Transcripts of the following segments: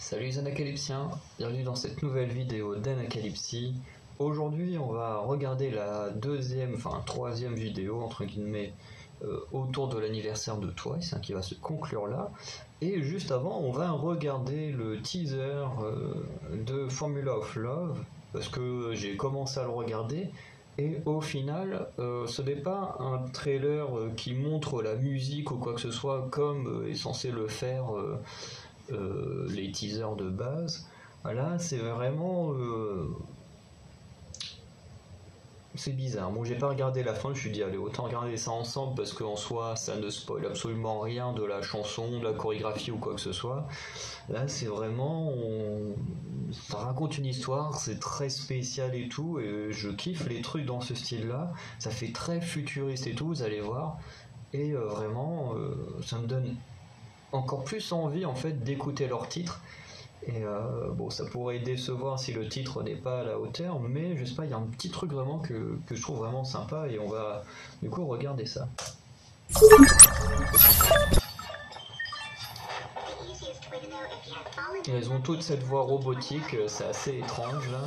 Salut les Anacalypsiens, bienvenue dans cette nouvelle vidéo d'Anacalypsie. Aujourd'hui on va regarder la troisième vidéo entre guillemets autour de l'anniversaire de Twice qui va se conclure là. Et juste avant on va regarder le teaser de Formula of Love parce que j'ai commencé à le regarder. Et au final, ce n'est pas un trailer qui montre la musique ou quoi que ce soit comme est censé le faire les teasers de base. Là, c'est vraiment... c'est bizarre. Bon, j'ai pas regardé la fin, je me suis dit, allez, autant regarder ça ensemble parce qu'en soi, ça ne spoil absolument rien de la chanson, de la chorégraphie ou quoi que ce soit. Là, c'est vraiment... ça raconte une histoire, c'est très spécial et tout, et je kiffe les trucs dans ce style-là. Ça fait très futuriste et tout, vous allez voir. Et vraiment, ça me donne encore plus envie, en fait, d'écouter leur titre. Et bon, ça pourrait décevoir si le titre n'est pas à la hauteur, mais je sais pas, il y a un petit truc vraiment que je trouve vraiment sympa, et on va du coup regarder ça. Elles ont toutes cette voix robotique, c'est assez étrange là.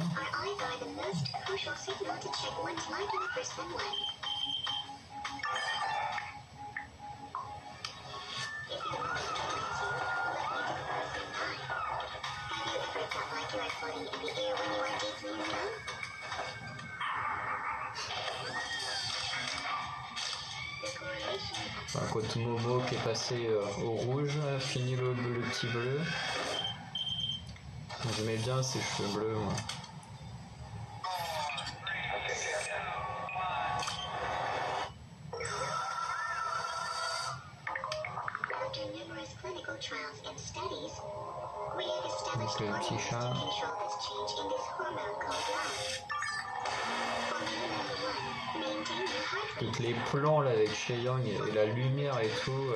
Un côté Momo qui est passé au rouge, fini le petit bleu. J'aimais bien ses cheveux bleus, moi. Donc le petit chat. Donc les plans là avec Chae-Young et la lumière et tout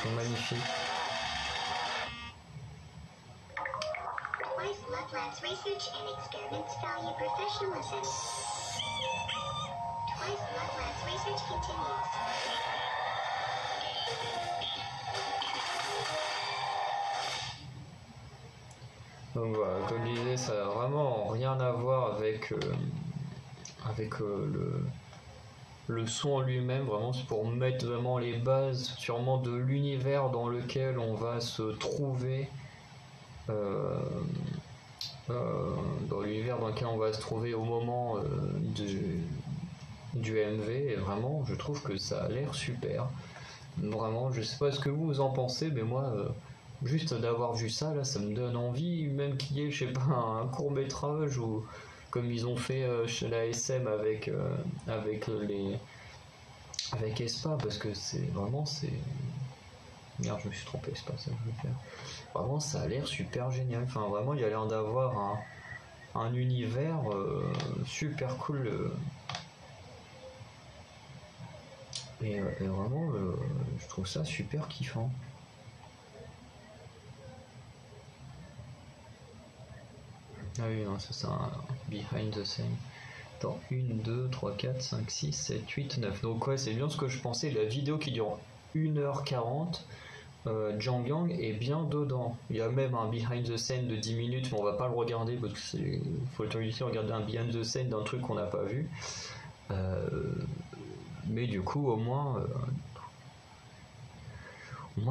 sont magnifiques. Donc voilà, comme je disais, ça n'a vraiment rien à voir avec, le son en lui-même. Vraiment, c'est pour mettre vraiment les bases sûrement de l'univers dans lequel on va se trouver. Dans l'univers dans lequel on va se trouver au moment du MV, et vraiment je trouve que ça a l'air super. Vraiment, je sais pas ce que vous en pensez, mais moi juste d'avoir vu ça là, ça me donne envie, même qu'il y ait, je sais pas, un court métrage ou comme ils ont fait chez la SM avec Espa, parce que c'est vraiment merde, je me suis trompé, c'est pas ça que je veux faire. Vraiment, ça a l'air super génial. Enfin, vraiment, il y a l'air d'avoir un univers super cool. Et vraiment, je trouve ça super kiffant. Ah oui, non, ça c'est un behind the scene. Attends, 1, 2, 3, 4, 5, 6, 7, 8, 9. Donc ouais, c'est bien ce que je pensais. La vidéo qui dure 1h40. Jang Yang est bien dedans. Il y a même un behind the scene de 10 minutes, mais on va pas le regarder parce que faut ici regarder un behind the scene d'un truc qu'on n'a pas vu. Mais du coup, au moins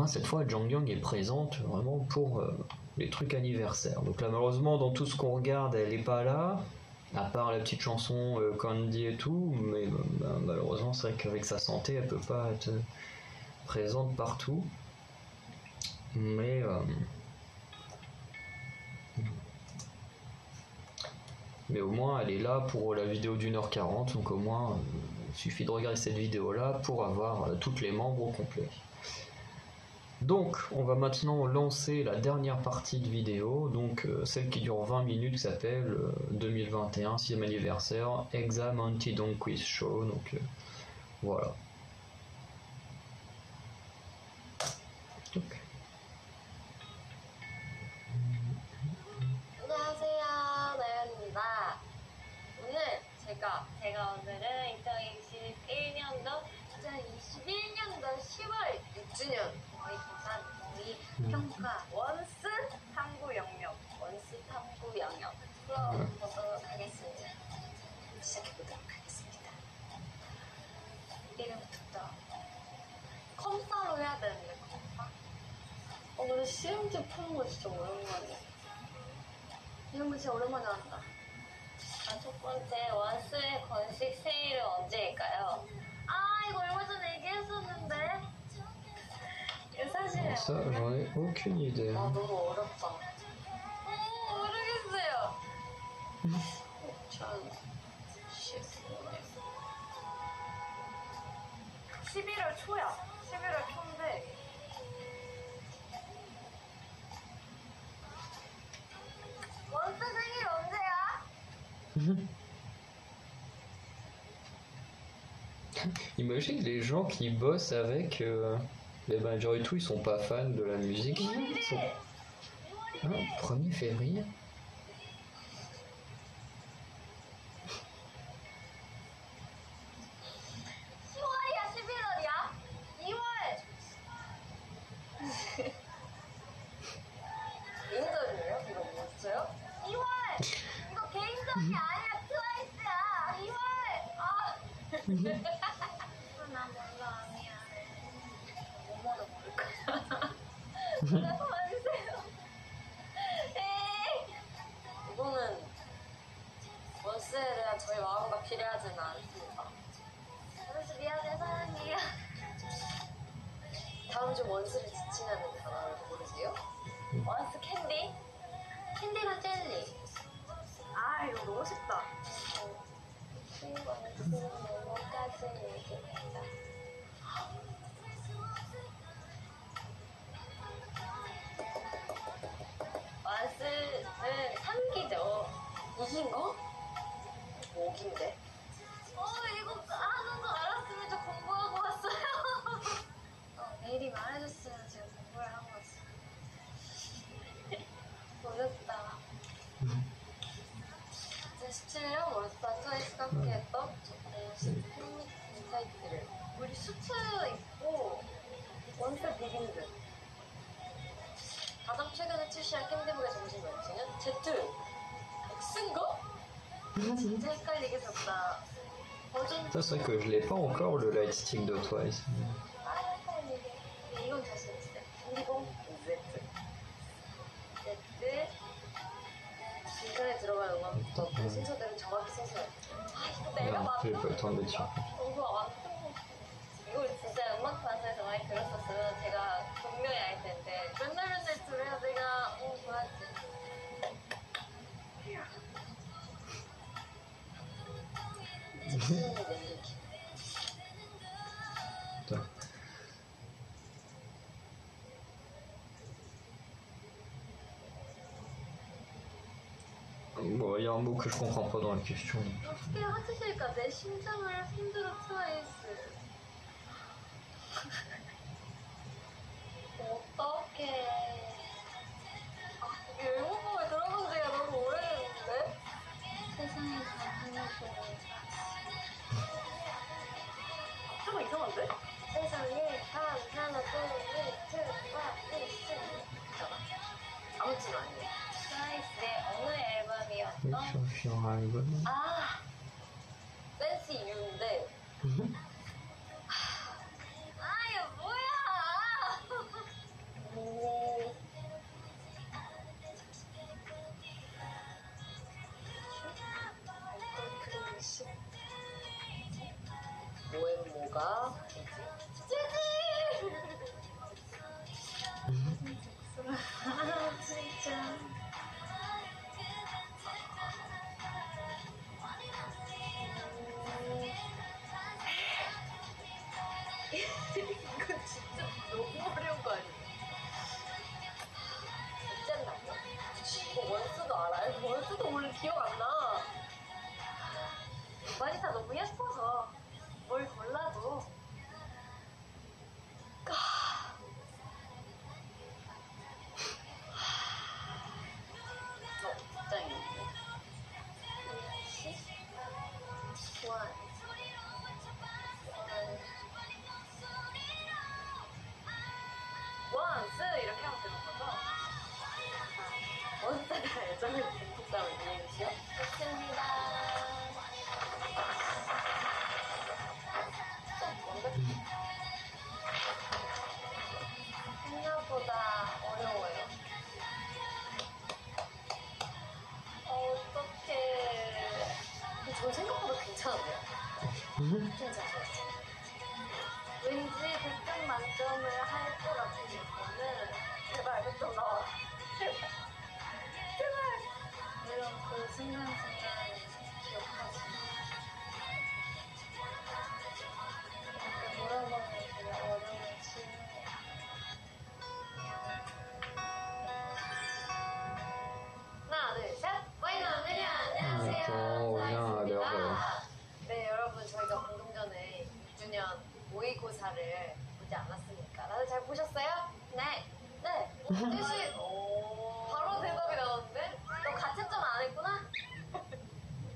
cette fois, Jang Yang est présente vraiment pour les trucs anniversaires. Donc là, malheureusement, dans tout ce qu'on regarde, elle est pas là, à part la petite chanson Candy et tout. Mais malheureusement, c'est vrai qu'avec sa santé, elle peut pas être présente partout. Mais au moins elle est là pour la vidéo d'1h40, donc au moins il suffit de regarder cette vidéo là pour avoir toutes les membres au complet. Donc on va maintenant lancer la dernière partie de vidéo, donc celle qui dure 20 minutes, qui s'appelle 2021 6e anniversaire Exam Anti-Dong Quiz Show. Donc voilà. Donc. 제가 오늘은 2021년도 2021년도 10월 6주년 저희 평가 원스 한국 콘셉트 푸는 거 진짜 오랜만이야. 이런 거 진짜 오랜만에 한다. 첫 번째, 원스의 건식 세일은 언제일까요? 이거 얼마 전에 얘기했었는데. 이거 사실. Ça, j'en ai aucune idée. 너무 어렵다. 모르겠어요. 전 11월 초야. 11월 초인데. 원스 생일 언제야? Imagine les gens qui bossent avec les managers et tout, ils sont pas fans de la musique. Ils sont... 1er février. 10월이야, 11월이야? 2월! 개인전이에요? 이거 뭐였어요? 2월! 이거 개인전이 아니라 트와이스야! 2월! 나 몰라, 미안해. 뭐뭐도 모를 거야. 나 도와주세요. 에이. 이거는 원스에 대한 저희 마음과 비례하지는 않습니다. 원스 미안해, 사랑해요. 다음 주 원스를 지칭하는 단어를 모르세요? 원스 캔디? 캔디가 젤리. 이거 너무 쉽다. 원스 뭐까지 얘기했다. 원스는 3기죠. 이긴 거? 5기인데. 이거 하는 거 알았으면 저 공부하고 왔어요. 미리 말해줬으면 제가 공부를 하고 왔어요. 어렵다. 17년 월스타 트와이스가 함께했던 공식 팬미팅 인사이트를 우리 수트 입고 원스 비긴드. 가장 최근에 출시한 캔디북의 정식 명칭은 Z. X인가? 진짜 헷갈리게 졌다. 버전 Ça, c'est vrai que je l'ai pas encore le lightstick de Twice. 헷갈리게. 이건 자신 있어요. 캔디봉 Z. Z. 중간에 들어간 음악부터 그 순서대로 정확히 써서요. 이거 내가 Non, j'ai pas eu le temps de le dire. 이걸 진짜 음악 방송에서 많이 들었었으면 제가 분명히 알 텐데 맨날 들어야 내가 좋았지. Attends. Bon, il y a un mot que je comprends pas dans la question. 어떻게 하트실까? 내 심장을 흔들어 트와이스. 어떡해. 이게 외국어에 들어본 지가 너무 오래됐는데? 세상에서 하나뿐인 좀 이상한데? 세상에 단 하나뿐인 트와이스. 아무튼 아니에요. 트와이스의 어느 앨범이었던? Sur un album. 댄스 이유인데 이거 뭐야. 뭐가 진짜 이거 진짜 너무 어려운 거 아니야? 진짜 나요? 이거 원스도 알아요? 원스도 원래 기억 안 나. 말이 다 너무 예뻐서 뭘 골라도 짱이네. 원스 이렇게 하면 되는 거죠? 원스가 애정을 듬뿍 이행시요? 좋습니다. 생각보다 어려워요. 득점을 할 것 같으면은 제발 득점 나와. 제발. 제발. 이런 그 순간순간 기억하지. 물어보는 게 어려운 질문. 하나, 둘, 셋. 와이너 안녕하세요. 사이즈입니다. 네, 여러분 저희가 방금 전에 6주년 모의고사를 보지 않았습니까? 다들 잘 보셨어요? 네. 네. 뜻이 바로 대답이 나오는데? 너 가채점 안 했구나?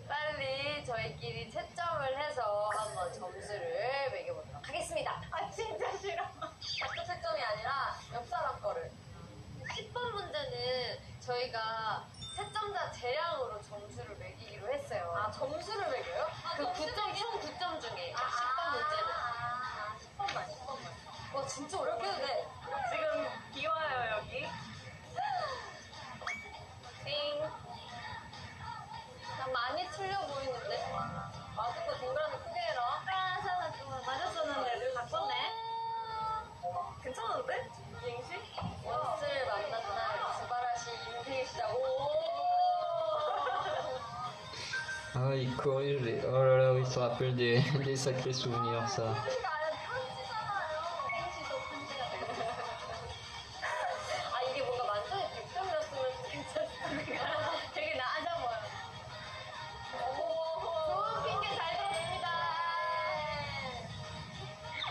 빨리 저희끼리 채점을 해서 한번 점수를 매겨보도록 하겠습니다. 아 진짜 싫어. 학교 채점이 아니라 옆 사람 거를. 10번 문제는 저희가 채점자 재량으로 점수를 매기기로 했어요. 아 점수를 매겨요? 그 9점, 총 9점 중에 10번 문제는. 10번만. 와 진짜 어렵겠는데. 지금 비 와요 여기. 띵. 난 많이 틀려 보이는데. 맞을 거 동그라미 크게 해라. 맞았었는데 늘 바꿨네. 괜찮은데? 이행시? 원스를 만난 날 주바라시 인생의 시작. Ah, il corrige. Oh là là, oui, ça rappelle des sacrés souvenirs, ça. 아 이게 뭔가 만점이 100점이었으면 괜찮았을까? 되게 나아져 보여. 좋은 핑계 잘 들었습니다.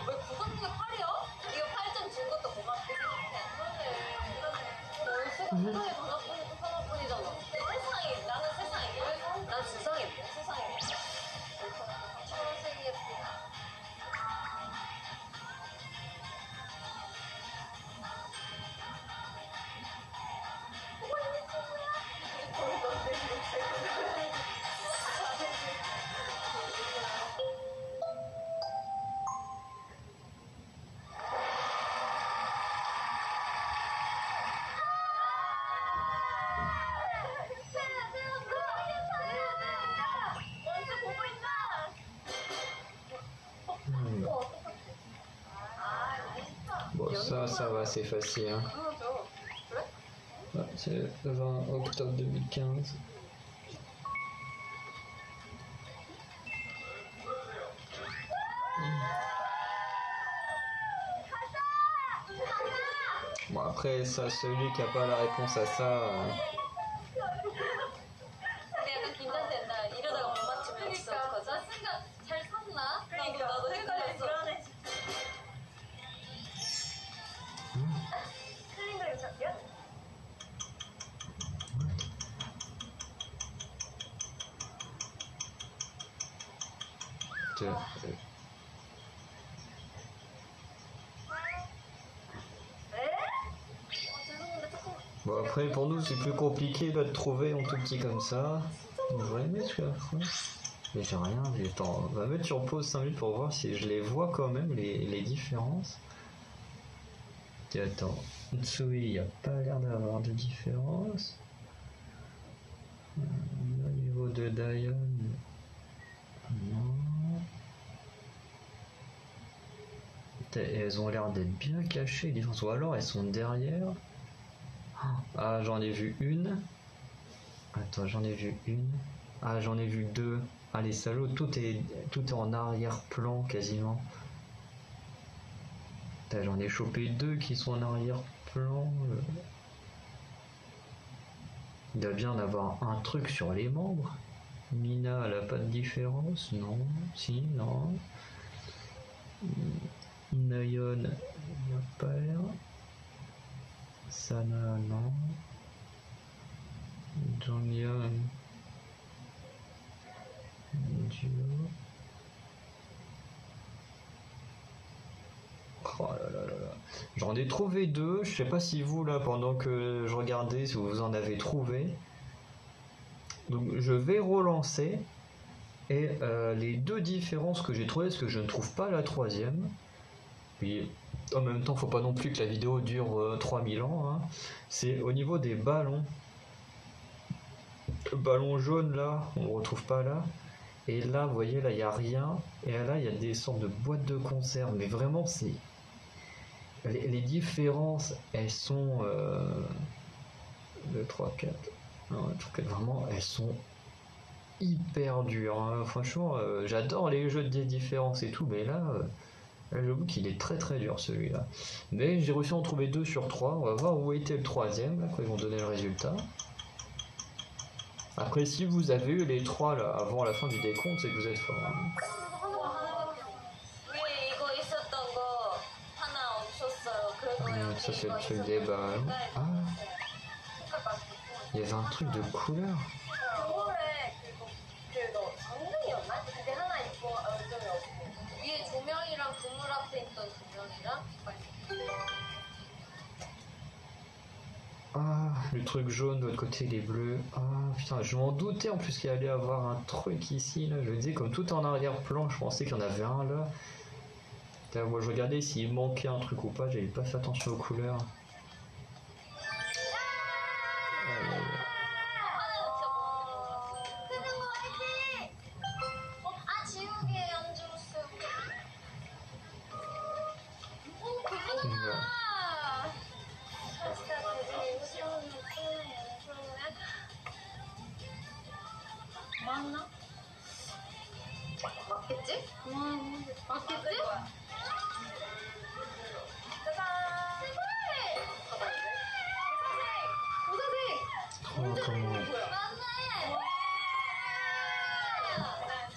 왜 9점 중에 8이야? 이거 8점 준 것도 고맙게 생각해. 그러네. 원수가 세상에 하나뿐이잖아. 세상에 나는 세상에. 난 세상에 세상에. 초록색이었구나. Bon, ça va, c'est facile. Hein. Ah, c'est le 20 octobre 2015. Bon, après, ça, celui qui n'a pas la réponse à ça. 근데 약간 긴장된다. 이러다가 못 맞추면 진짜 어떡하지? 나 생각 잘 샀나? 나도 헷갈렸어. 틀린 그림 찾기야? Bon, après, pour nous, c'est plus compliqué là, de trouver en tout petit comme ça. On devrait mettre sur la fin. Mais j'ai rien vu. Attends, on va mettre sur pause 5 minutes pour voir si je les vois quand même, les différences. Tiens, attends. Tsui, il n'y a pas l'air d'avoir de différence. Au niveau de Dion, non. Elles ont l'air d'être bien cachées, les différences. Ou alors elles sont derrière. Ah, j'en ai vu une. Attends, j'en ai vu une. Ah, j'en ai vu deux. Ah, les salauds, tout est en arrière-plan quasiment. J'en ai chopé deux qui sont en arrière-plan. Il doit bien en avoir un truc sur les membres. Mina, elle a pas de différence? Non. Si, non. Nayon, il n'y a pas l'air. Sana, non. Jonghyun. Duo. Oh là là là là. J'en ai trouvé deux. Je sais pas si vous là, pendant que je regardais, si vous en avez trouvé. Donc je vais relancer. Et les deux différences que j'ai trouvées, parce que je ne trouve pas la troisième. Puis en même temps, faut pas non plus que la vidéo dure 3000 ans. Hein. C'est au niveau des ballons. Le ballon jaune là, on le retrouve pas là. Et là, vous voyez, là, il n'y a rien. Et là, il y a des sortes de boîtes de conserve. Mais vraiment, c'est les différences, elles sont 2, 3, 4. Non, 4, vraiment, elles sont hyper dures. Hein. Franchement, j'adore les jeux de différences et tout, mais là, j'avoue qu'il est très très dur celui-là. Mais j'ai réussi à en trouver 2 sur 3. On va voir où était le troisième, là, quand ils vont donner le résultat. Après, si vous avez eu les 3 là, avant la fin du décompte, c'est que vous êtes fort. Hein. Ça, c'est le truc des balles. Ah, il y avait un truc de couleur. Ah, le truc jaune de l'autre côté, les bleus. Ah, putain, je m'en doutais en plus qu'il allait avoir un truc ici, là. Je me disais, comme tout en arrière-plan, je pensais qu'il y en avait un là. Putain, moi, je regardais s'il manquait un truc ou pas, j'avais pas fait attention aux couleurs.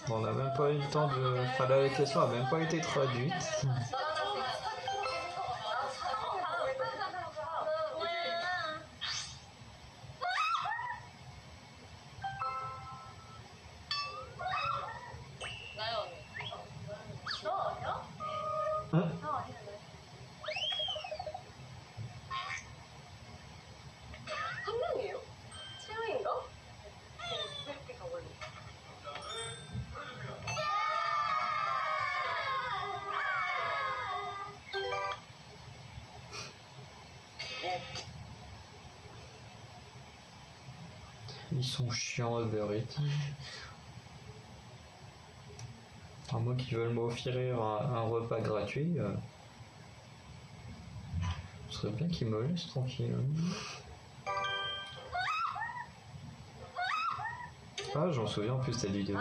Bon, on n'a même pas eu le temps de... Enfin, la question n'a même pas été traduite. Ils sont chiants, Uber Eats. À moins qu'ils veulent m'offrir un repas gratuit. Ce serait bien qu'ils me laissent tranquille. Ah, j'en souviens en plus cette vidéo.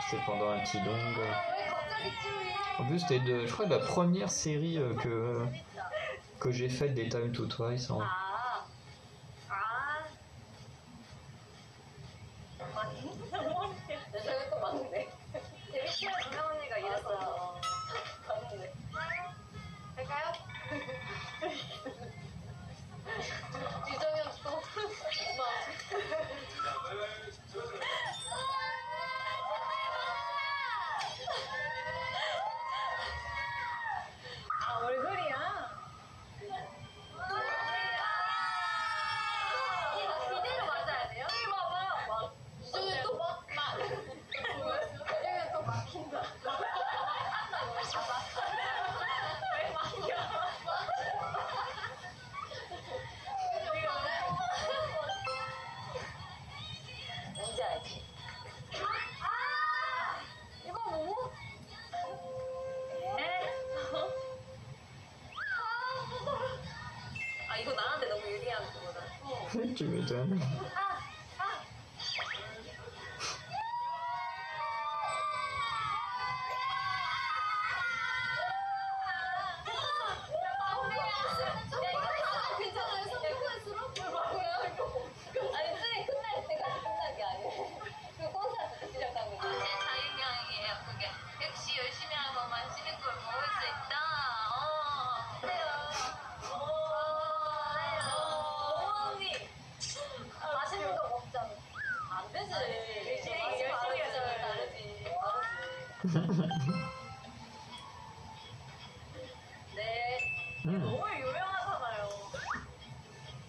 C'était pendant un petit dong. En plus, c'était je crois, de la première série que j'ai faite des Time to Twice. Hein. Tu m'étonnes.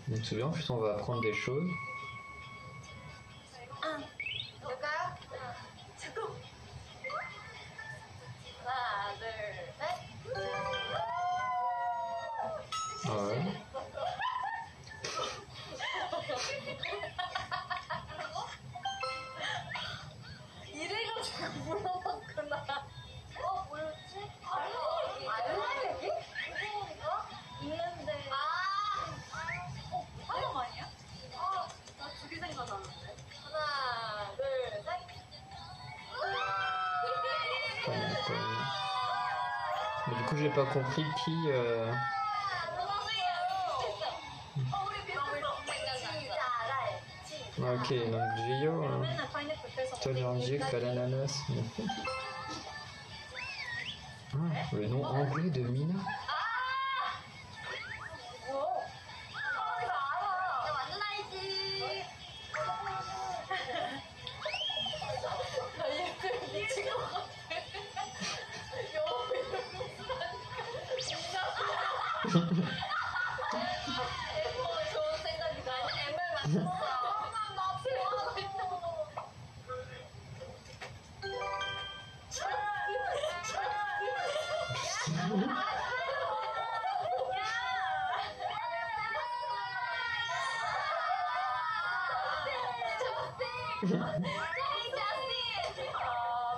Donc c'est bien, en plus on va apprendre des choses. Ouais. J'ai pas compris qui. Ok, donc Gio, toi j'ai indiqué que t'as l'ananas. Ah, le nom anglais de Mina.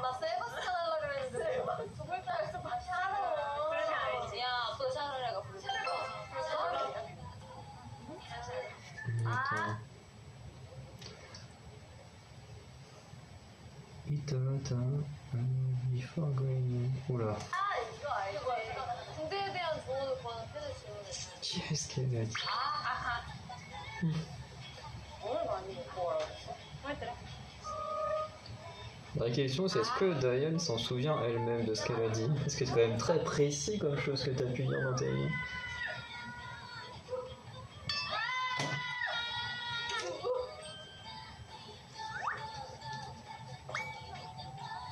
나 세이버스 찾으려고 그랬는데 두 글자에서 샤로. 그러면 알지. 야, 또 샤로레가 부르잖아. Oula. 아, 이거 알지. 군대에 대한 조언을 구하는 팬의 질문을. Qui est-ce qu'elle a dit? 오늘 많이 뭐라고 했어? La question c'est est-ce que Diane s'en souvient elle-même de ce qu'elle a dit? Parce que c'est quand même très précis comme chose que tu as pu dire dans ta vie.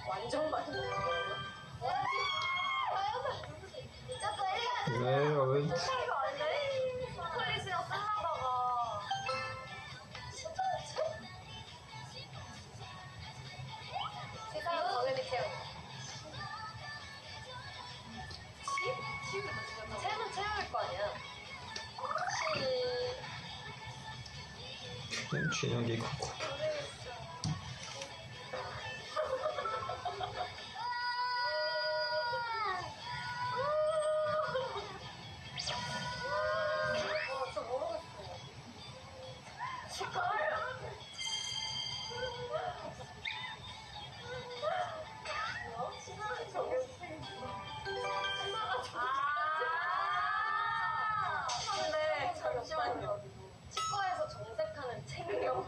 완전 많이. Ouais, ouais. 이거 아닌데? 초콜릿이랑 샐러다가. 세상을 정해드릴게요. 채는 채용일 거 아니야? Chilling coucou. 저 모르겠어. 근데 잠시만요. 치과에서 정색하는 챙겨.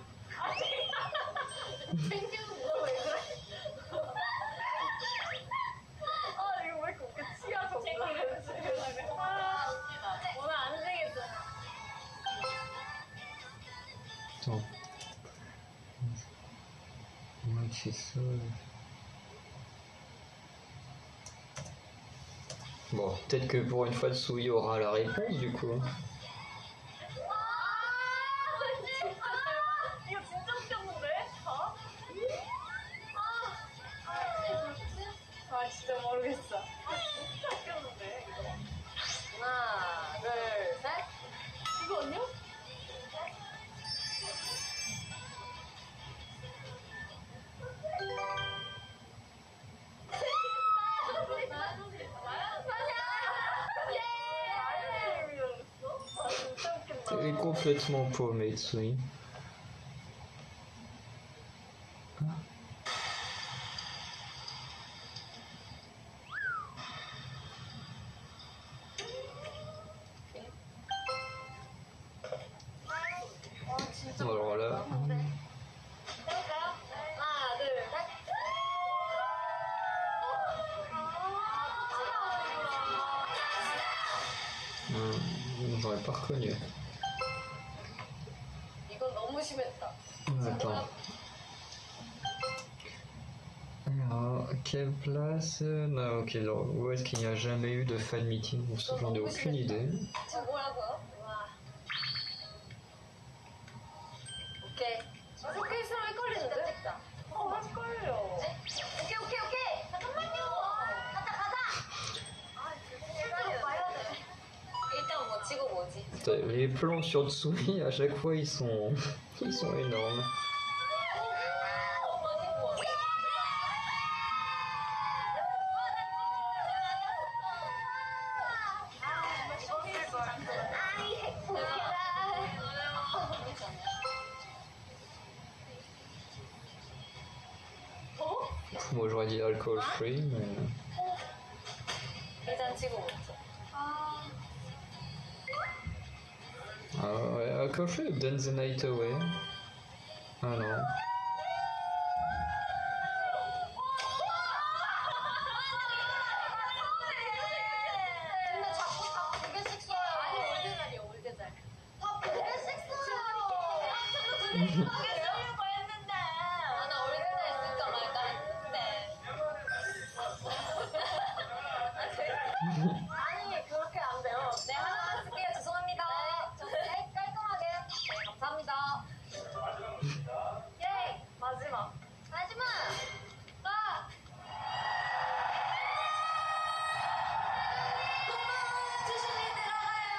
챙겨는 너왜 그래? 아 이거 왜 이렇게 웃겨? 치아 정색. 아 웃기다. 오늘 안 되겠어. Attends. Moi c'est ça. Bon, peut-être que pour une fois Tsui aura la réponse du coup. 이거 진짜 웃겼는데? 어? 아 진짜 모르겠어. 진짜 웃겼는데 이거. 하나 둘 셋. 이거 아니야? Elle est complètement paumée Tsui. Bon, alors là. 해볼까요? 하나 둘 셋. J'aurais pas reconnu. 이건 너무 심했다. Attends. Alors, quelle place? Non, ok, alors, où est-ce qu'il n'y a jamais eu de fan meeting? Bon, ça, j'en ai aucune idée. 지금 뭐라고요? 와. 오케이. 오케이 있으면 헷갈리는데? 찍자. 헷갈려. 오케이. 잠깐만요. 가자. 아, 헷갈려. 봐야 돼. 일단 뭐 치고 뭐지? Putain, les plans sur Tsui, à chaque fois, ils sont énormes. Moi, j'aurais dit alcool free, mais... 일단 치고 먹자. Quand je fais Dance the Night Away. Ah non. 근데 자꾸 다 2개씩 써요. 아니, 올드잘이요, 올드잘. 다 2개씩 써요. 저도 2개 쓰려고 했는데. 아, 나 올드잘 쓸까 말까 했는데. 아니, 그렇게 안 돼요. 네, 하나만 쓸게요. 죄송합니다. 네, 깔끔하게. 네, 감사합니다. 예, 마지막. 마지막! 아! 조심히 들어가요.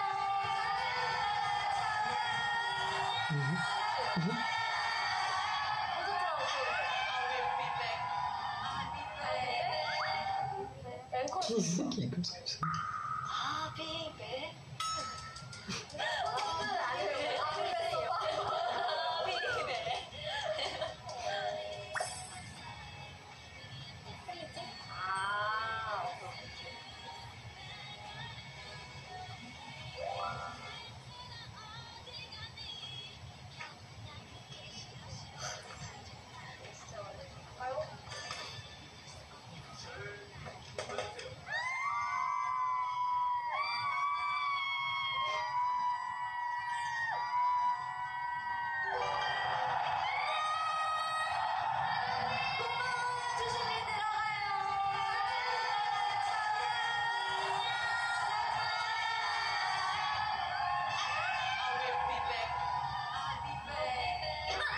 앵콜. Qui c'est qui est comme ça? 아, 비베.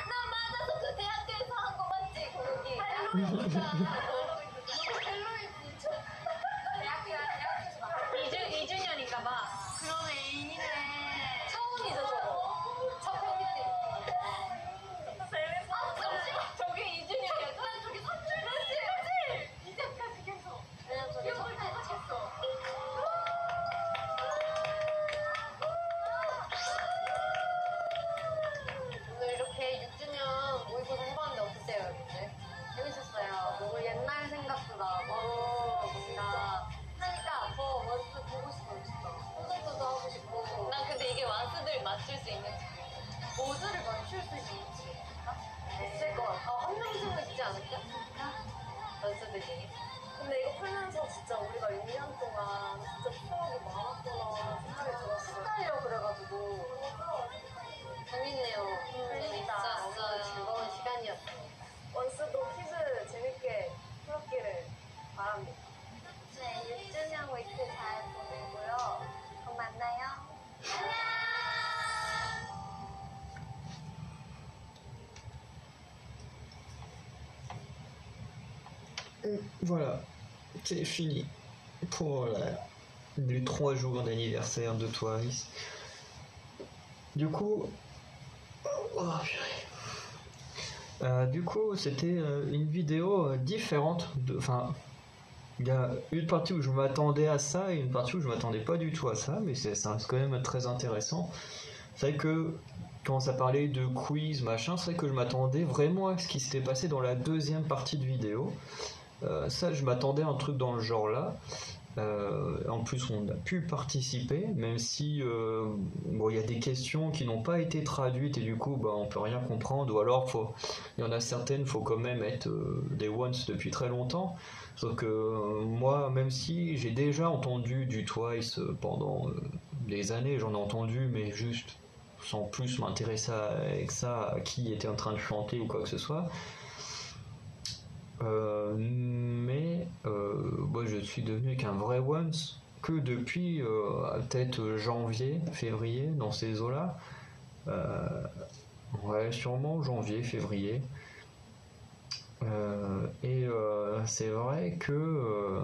나 맞아서 그 대학교에서 한 거 맞지? 거기. 할로윈 2주년인가 봐. 그러네, 애인이네. 처음이죠, 저거. 첫 팬미팅. 아, 잠시만. 저게 2주년이야. 난 저게 3주년. 그치? 이제까지 계속. 왜냐면 저게 첫 팬미팅했어. 오늘 이렇게 6주년 모의고사 해봤는데 어땠어요, 여러분들? 재밌었어요. 너무 옛날 생각도 나고, 뭔가 하니까 더 원스 보고 싶어. 콘서트도 하고 싶고. 난 근데 이게 완스들 맞출 수 있는지 모두를 맞출 수 있을지 있을 것 같아. 한 명씩은 있지 않을까? 원스들 중에. 근데 이거 풀면서 진짜 우리가 6년 동안 진짜 추억이 많았구나 생각이 들었어. 헷갈려, 그래가지고. 재밌네요. 재밌다. 오늘 즐거운 시간이었어요. 원스도 퀴즈 재밌게 풀었기를 바랍니다. 네, 6주년 위크 잘 보내고요. 그럼 만나요. 안녕! Voilà, c'est fini pour les 3 jours d'anniversaire de Twice. Du coup, du coup, c'était une vidéo différente. Enfin, il y a une partie où je m'attendais à ça et une partie où je m'attendais pas du tout à ça, mais ça reste quand même très intéressant. C'est vrai que quand ça parlait de quiz, machin, c'est vrai que je m'attendais vraiment à ce qui s'était passé dans la deuxième partie de vidéo. Ça, je m'attendais à un truc dans le genre là. En plus, on a pu participer, même si bon, il y a des questions qui n'ont pas été traduites et du coup, bah, on peut rien comprendre. Ou alors, il y en a certaines, faut quand même être des once depuis très longtemps. Sauf que moi, même si j'ai déjà entendu du Twice pendant des années, j'en ai entendu, mais juste sans plus m'intéresser avec ça, à qui était en train de chanter ou quoi que ce soit. Mais moi je suis devenu qu'un vrai once que depuis peut-être janvier, février, dans ces eaux-là. Ouais, sûrement janvier, février. Et c'est vrai que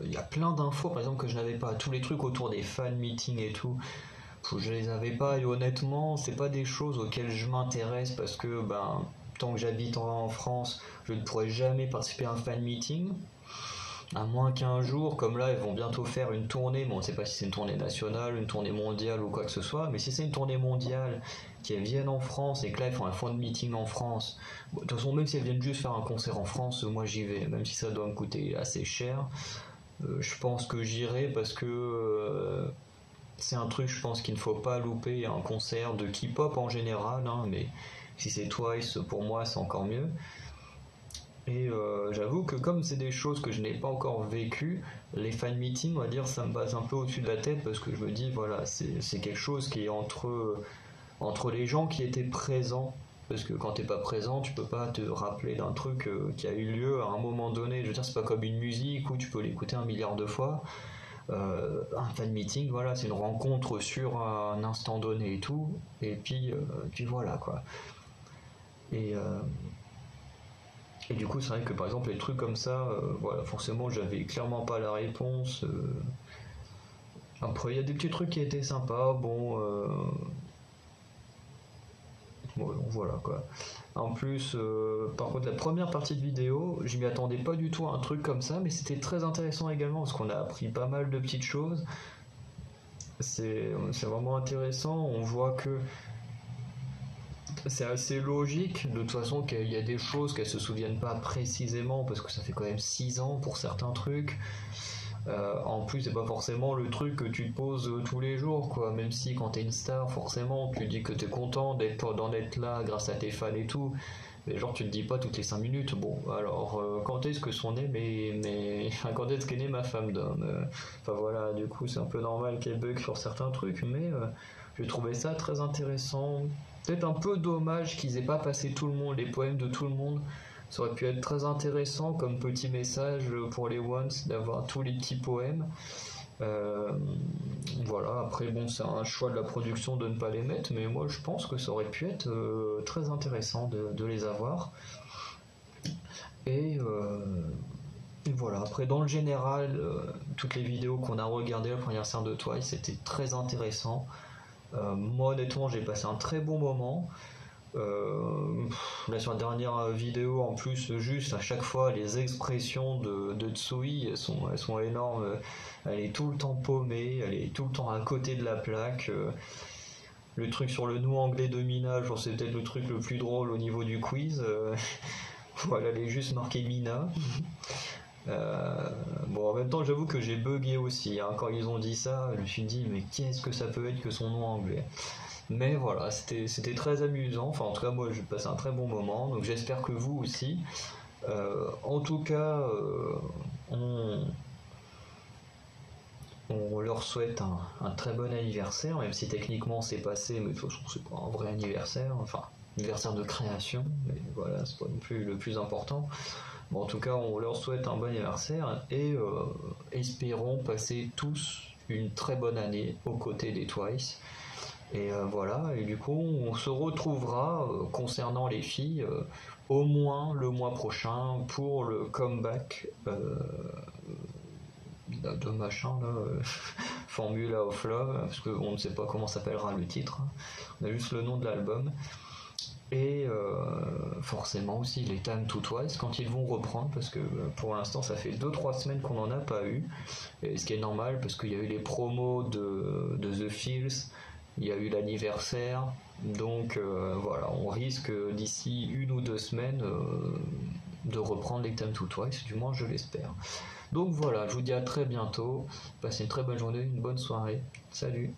il y a plein d'infos, par exemple, que je n'avais pas. Tous les trucs autour des fan meetings et tout, je les avais pas. Et honnêtement, c'est pas des choses auxquelles je m'intéresse parce que tant que j'habite en France, je ne pourrais jamais participer à un fan meeting. À moins qu'un jour, comme là, ils vont bientôt faire une tournée, mais on ne sait pas si c'est une tournée nationale, une tournée mondiale ou quoi que ce soit, mais si c'est une tournée mondiale, qu'elles viennent en France et que là, ils font un fan meeting en France, bon, de toute façon, même si elles viennent juste faire un concert en France, moi j'y vais, même si ça doit me coûter assez cher. Je pense que j'irai parce que c'est un truc, je pense qu'il ne faut pas louper, un concert de K-pop en général, hein, mais si c'est Twice, pour moi, c'est encore mieux. Et j'avoue que comme c'est des choses que je n'ai pas encore vécues, les fan meetings, on va dire, ça me passe un peu au-dessus de la tête parce que je me dis, voilà, c'est quelque chose qui est entre les gens qui étaient présents. Parce que quand t'es pas présent, tu peux pas te rappeler d'un truc qui a eu lieu à un moment donné. Je veux dire, c'est pas comme une musique où tu peux l'écouter un milliard de fois. Un fan meeting, voilà, c'est une rencontre sur un instant donné et tout. Et puis voilà, quoi. Et, euh, Et du coup, c'est vrai que par exemple, les trucs comme ça, voilà, forcément, j'avais clairement pas la réponse. Après, il y a des petits trucs qui étaient sympas, bon, voilà quoi. En plus, par contre, la première partie de vidéo, je m'y attendais pas du tout à un truc comme ça, mais c'était très intéressant également parce qu'on a appris pas mal de petites choses. C'est vraiment intéressant. On voit que c'est assez logique de toute façon qu'il y a des choses qu'elles se souviennent pas précisément parce que ça fait quand même 6 ans pour certains trucs. En plus, c'est pas forcément le truc que tu te poses tous les jours, quoi. Même si quand t'es une star, forcément, tu dis que t'es content d'en être là grâce à tes fans et tout. Mais genre, tu te dis pas toutes les 5 minutes. Bon, alors, quand est-ce que sont nés quand est-ce qu'est née ma femme d'homme Enfin voilà, du coup, c'est un peu normal qu'elle bug sur certains trucs, mais j'ai trouvé ça très intéressant. Peut-être un peu dommage qu'ils aient pas passé tout le monde, les poèmes de tout le monde. Ça aurait pu être très intéressant comme petit message pour les ones d'avoir tous les petits poèmes. Euh, voilà, après bon, c'est un choix de la production de ne pas les mettre, mais moi je pense que ça aurait pu être très intéressant de les avoir. Et, euh, et voilà, après dans le général, toutes les vidéos qu'on a regardées la première scène de Twice, c'était très intéressant. Moi honnêtement, j'ai passé un très bon moment. Là sur la dernière vidéo en plus juste à chaque fois les expressions de Tsui elles sont énormes. Elle est tout le temps paumée, elle est tout le temps à côté de la plaque. Le truc sur le nom anglais de Mina, genre c'est peut-être le truc le plus drôle au niveau du quiz. Voilà, elle est juste marquée Mina. Bon, en même temps, j'avoue que j'ai bugué aussi, hein. Quand ils ont dit ça, je me suis dit, mais qu'est-ce que ça peut être que son nom anglais? Mais voilà, c'était très amusant. Enfin, en tout cas, moi, j'ai passé un très bon moment. Donc, j'espère que vous aussi. En tout cas, on leur souhaite un très bon anniversaire, même si techniquement c'est passé, mais de toute façon, c'est pas un vrai anniversaire. Enfin, anniversaire de création, mais voilà, c'est pas non plus le plus important. Bon, en tout cas, on leur souhaite un bon anniversaire et espérons passer tous une très bonne année aux côtés des Twice. Et voilà, et du coup, on se retrouvera concernant les filles au moins le mois prochain pour le comeback de machin là, Formula of Love, parce qu'on ne sait pas comment s'appellera le titre, hein. On a juste le nom de l'album. Et forcément aussi les Time to Twice quand ils vont reprendre, parce que pour l'instant ça fait 2-3 semaines qu'on n'en a pas eu, et ce qui est normal parce qu'il y a eu les promos de The Feels, il y a eu l'anniversaire, donc voilà, on risque d'ici 1 ou 2 semaines de reprendre les Time to Twice, du moins je l'espère. Donc voilà, je vous dis à très bientôt, passez une très bonne journée, une bonne soirée, salut.